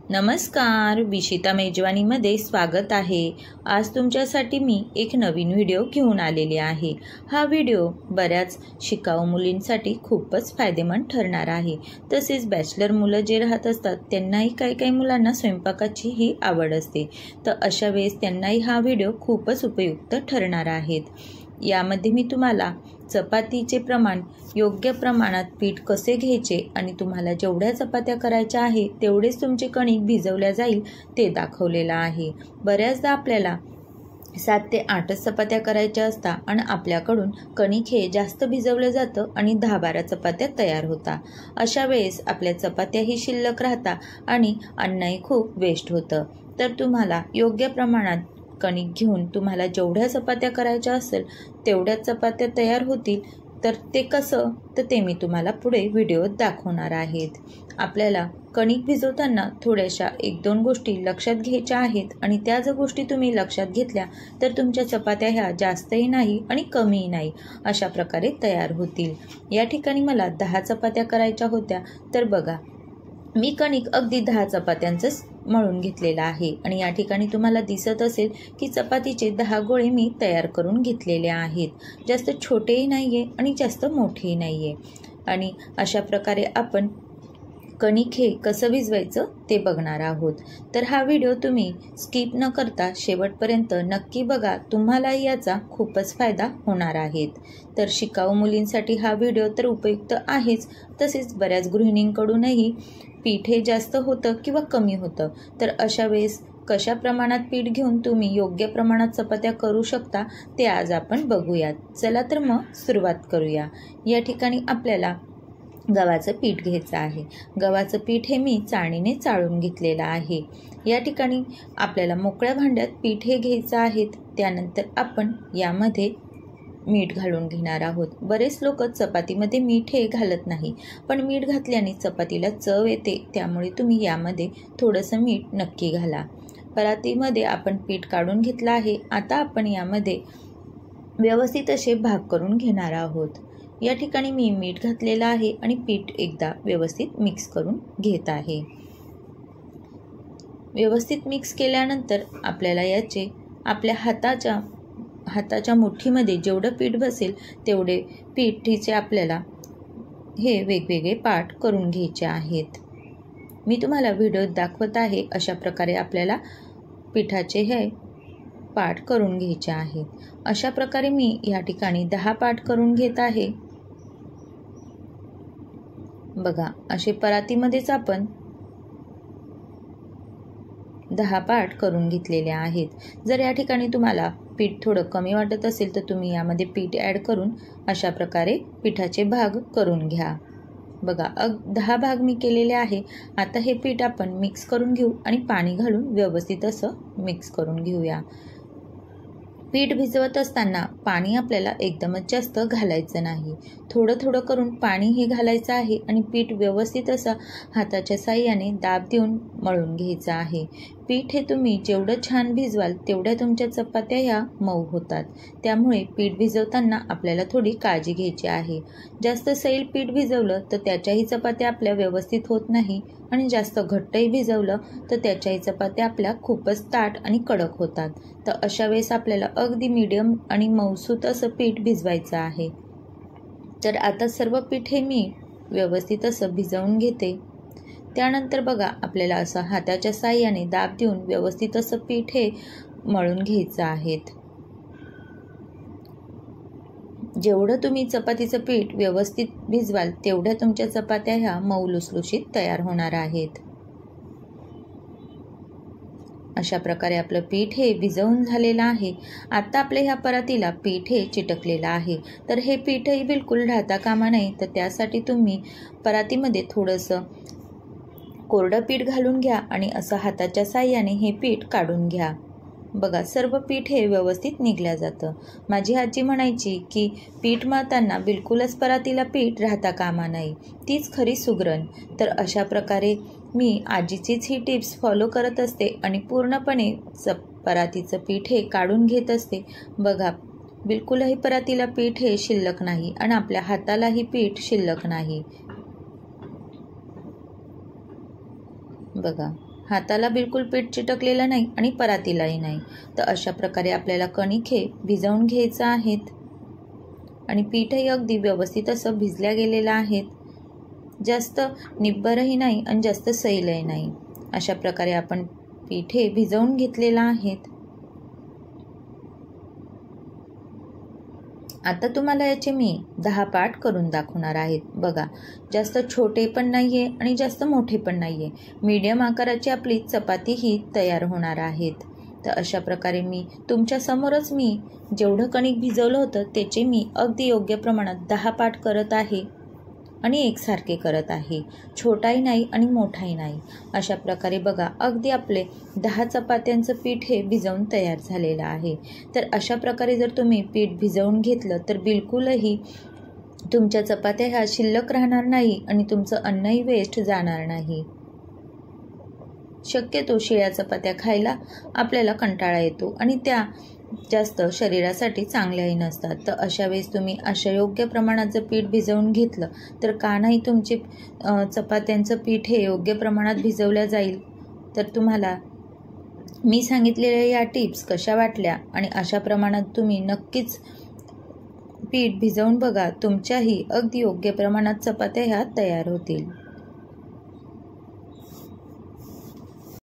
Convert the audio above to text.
नमस्कार, विशिता मेजवानीमध्ये स्वागत आहे। आज तुमच्यासाठी मी एक नवीन व्हिडिओ घेऊन आलेली आहे। हा व्हिडिओ बऱ्याच शिकाऊ मुलींसाठी खूपच फायदेमंद ठरणार आहे। तसेच बॅचलर मुलं जे राहत असतात त्यांनाही काही मुलांना स्वयंपाकाची ही आवड असते, तर अशा वेळेस त्यांनाही हा व्हिडिओ खूपच उपयुक्त ठरणार आहे। यामध्ये मी तुम्हाला चपातीचे प्रमाण, योग्य प्रमाणात पीठ कसे घ्यायचे आणि तुम्हाला जेवढ्या चपात्या करायच्या आहे तेवढेच तुमचे कणिक भिजवल्या जाईल ते दाखवलेलं आहे। बऱ्याचदा आपल्याला 7 ते 8 चपात्या करायच्या असतात आणि आपल्याकडून कणिक हे जास्त भिजवलं जातं आणि 10-12 चपात्या तयार होतात। अशा वेळेस आपल्या चपात्याही शिल्लक राहतात आणि अन्नही खूप वेस्ट होतं। तर तुम्हाला योग्य प्रमाणात कणिक घेऊन तुम्हाला जेवढ्या चपात्या करायच्या असेल तेवढ्या चपात्या तयार होतील। तर ते कसं, तर ते मी तुम्हाला पुढे व्हिडिओत दाखवणार आहेत। आपल्याला कणिक भिजवताना थोड्याशा 1-2 गोष्टी लक्षात घ्यायच्या आहेत आणि त्या जर गोष्टी तुम्ही लक्षात घेतल्या तर तुमच्या चपात्या ह्या जास्तही नाही आणि कमीही नाही अशा प्रकारे तयार होतील। या ठिकाणी मला 10 चपात्या करायच्या होत्या, तर बघा मी कणिक अगदी 10 चपात्यांचंच मळून घेतलेला आहे आणि या ठिकाणी तुम्हाला दिसत असेल की चपातीचे 10 गोळे मी तयार करून घेतलेले आहेत। जास्त छोटेही नाही आहे आणि जास्त मोठेही नाही आहे। आणि अशा प्रकारे आपण कणिक हे कसं भिजवायचं ते बघणार आहोत। तर हा व्हिडिओ तुम्ही स्किप न करता शेवटपर्यंत नक्की बघा, तुम्हालाही याचा खूपच फायदा होणार आहे। तर शिकाऊ मुलींसाठी हा व्हिडिओ तर उपयुक्त आहेच, तसेच बऱ्याच गृहिणींकडूनही पीठ हे जास्त होतं किंवा कमी होतं, तर अशा वेळेस कशा प्रमाणात पीठ घेऊन तुम्ही योग्य प्रमाणात चपात्या करू शकता ते आज आपण बघूयात। चला तर मग सुरुवात करूया। या ठिकाणी आपल्याला गव्हाचं पीठ घ्यायचं आहे। गव्हाचं पीठ हे मी चाळणीने चाळून घेतलेलं आहे। या ठिकाणी आपल्याला मोकळ्या भांड्यात पीठ हे घ्यायचं आहे। त्यानंतर आपण यामध्ये मीठ घालून घेणार आहोत। बरेच लोक चपातीमध्ये मीठ हे घालत नाही, पण मीठ घातल्याने चपातीला चव येते, त्यामुळे तुम्ही यामध्ये थोडंसं मीठ नक्की घाला। परातीमध्ये आपण पीठ काढून घेतलं आहे। आता आपण यामध्ये व्यवस्थित असे भाग करून घेणार आहोत। या ठिकाणी मी मीठ घातलेलं आहे आणि पीठ एकदा व्यवस्थित मिक्स करून घेत आहे। व्यवस्थित मिक्स केल्यानंतर आपल्याला याचे आपल्या हाताच्या मुठीमध्ये जेवढं पीठ बसेल तेवढे पिठीचे आपल्याला हे वेगवेगळे पार्ट करून घ्यायचे आहेत। मी तुम्हाला व्हिडिओत दाखवत आहे अशा प्रकारे आपल्याला पिठाचे हे पार्ट करून घ्यायचे आहेत। अशा प्रकारे मी या ठिकाणी 10 पार्ट करून घेत आहे। बघा, असे परातीमध्येच आपण 10 पार्ट करून घेतलेले आहेत। जर या ठिकाणी तुम्हाला पीठ थोडं कमी वाटत असेल तर तुम्ही यामध्ये पीठ ॲड करून अशा प्रकारे पिठाचे भाग करून घ्या। बघा 10 भाग मी केलेले आहे। आता हे पीठ आपण मिक्स करून घेऊ आणि पाणी घालून व्यवस्थित असं मिक्स करून घेऊया। पीठ भिजवत असताना पाणी आपल्याला एकदमच जास्त घालायचं नाही, थोडं करून पाणी हे घालायचं आहे आणि पीठ व्यवस्थित असं हाताच्या साहाय्याने दाब देऊन मळून घ्यायचं आहे। पीठ हे तुम्ही जेवढं छान भिजवाल तेवढ्या तुमच्या चपात्या ह्या मऊ होतात, त्यामुळे पीठ भिजवताना आपल्याला थोडी काळजी घ्यायची आहे। जास्त सैल पीठ भिजवलं तर त्याच्याही चपात्या आपल्या व्यवस्थित होत नाही आणि जास्त घट्टही भिजवलं तर त्याच्याही चपात्या आपल्या खूपच ताट आणि कडक होतात। तर अशा वेळेस आपल्याला अगदी मीडियम आणि मऊसूत असं पीठ भिजवायचं आहे। तर आता सर्व पीठ हे मी व्यवस्थित असं भिजवून घेते। त्यानंतर बघा आपल्याला असं हाताच्या साहाय्याने दाब देऊन व्यवस्थित असं पीठ हे मळून घ्यायचं आहे। जेवढं तुम्ही चपातीचं पीठ व्यवस्थित भिजवाल तेवढ्या तुमच्या चपात्या ह्या मऊ लुसलुशीत तयार होणार आहेत। अशा प्रकारे आपलं पीठ हे भिजवून झालेलं आहे। आता आपल्या ह्या परातीला पीठ हे चिटकलेलं आहे, तर हे पीठही बिलकुल ढाळता कामा नये। तर त्यासाठी तुम्ही परातीमध्ये थोडंसं कोरडं पीठ घालून घ्या आणि असं हाताच्या साहाय्याने हे पीठ काढून घ्या। बघा सर्व पीठ हे व्यवस्थित निघल्या जातं। माझी आजी म्हणायची की पीठ मळताना बिलकुलच परातीला पीठ राहता कामा नये, तीच खरी सुगरण। तर अशा प्रकारे मी आजीचीच ही टिप्स फॉलो करत असते आणि पूर्णपणे परातीचं पीठ हे काढून घेत असते। बघा बिलकुलही परातीला पीठ हे शिल्लक नाही आणि आपल्या हातालाही पीठ शिल्लक नाही। बघा हाताला बिलकुल पीठ चिटकलेलं नाही आणि परातीलाही नाही. तर अशा प्रकारे आपल्याला कणिक हे भिजवून घ्यायचं आहेत आणि पीठही अगदी व्यवस्थित असं भिजल्या गेलेलं आहेत. जास्त निब्बरही नाही आणि जास्त सैलही नाही. अशा प्रकारे आपण पीठ हे भिजवून घेतलेलं आहेत. आता तुम्हाला याचे मी 10 पार्ट करून दाखवणार आहेत. बघा, जास्त छोटे पण नाही आहे आणि जास्त मोठे पण नाही आहे. मीडियम आकाराची आपली चपाती ही तयार होणार आहेत. तर अशा प्रकारे मी तुमच्यासमोरच मी जेवढं कणिक भिजवलं होतं त्याचे मी अगदी योग्य प्रमाणात 10 पार्ट करत आहे आणि एकसारखे करत आहे. छोटाही नाही आणि मोठाही नाही. अशा प्रकारे बघा, अगदी आपले 10 चपात्यांचं पीठ हे भिजवून तयार झालेलं आहे. तर अशा प्रकारे जर तुम्ही पीठ भिजवून घेतलं तर बिलकुलही तुमच्या चपात्या ह्या शिल्लक राहणार नाही आणि तुमचं अन्नही वेस्ट जाणार नाही. शक्यतो शिळ्या चपात्या खायला आपल्याला कंटाळा येतो आणि त्या जास्त शरीरासाठी चांगल्याही नसतात. तर अशा वेळेस तुम्ही अशा योग्य प्रमाणात जर पीठ भिजवून घेतलं तर का नाही तुमचे चपात्यांचं पीठ हे योग्य प्रमाणात भिजवल्या जाईल. तर तुम्हाला मी सांगितलेल्या या टिप्स कशा वाटल्या आणि अशा प्रमाणात तुम्ही नक्कीच पीठ भिजवून बघा. तुमच्याही अगदी योग्य प्रमाणात चपात्या ह्या तयार होतील.